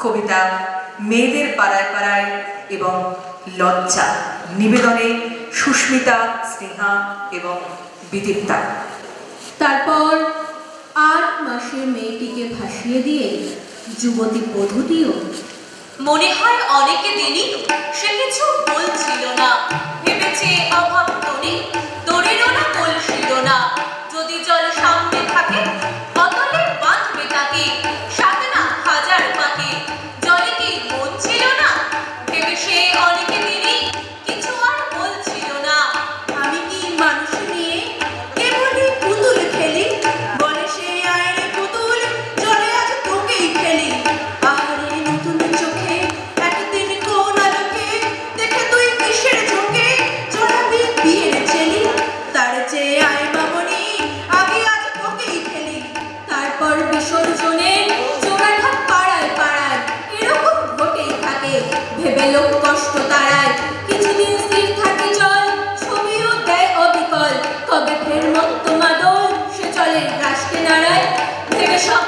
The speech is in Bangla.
কবিতা মেয়েদের পাড়ায় পাড়ায় এবং লজ্জা নিবেদনে সুস্মিতা, স্নেহা এবং বিদীপ্তা। তারপর 8 মাসের মেয়েটিকে ভাসিয়ে দিয়ে যুবতী বধূটিও। মনে হয় অনেকে দিনই সে কিছু বলছিল না, ভেবেছে অভাব তরি তরিরও না বলছিল না, যদি জল সামনে থাকে অতলে বাঁধবে তাকে, সাথে না হাজার পাখি, জলে কি মন ছিল না, ভেবে সে অনেকে দিনই কিছু আর বলছিল না। আমি কি মানুষ নিয়ে কেবলই পুতুল খেলি, বলে সে আয়রে পুতুল জলে আজ তোকেই খেলি। আহারে নতুন চোখে একদিন কোন আলোকে দেখে তুই কিসের ঝোঁকে চড়াবি বিয়ের ছেলি, তার চেয়ে আয় মামনি আগে আজ তোকেই খেলি। তারপর বিসর্জনে জোড়াঘাট পাড়ায় পাড়ায় এরকম ঘটেই থাকে, ভেবে লোক কষ্ট তারায়, কিছুদিন স্থির থাকে জল, ছবিও দেয় অবিকল, কবে ফের মত্ত মাদল সে চলে রাষ্ট্রে নাড়ায়, ভেবে সব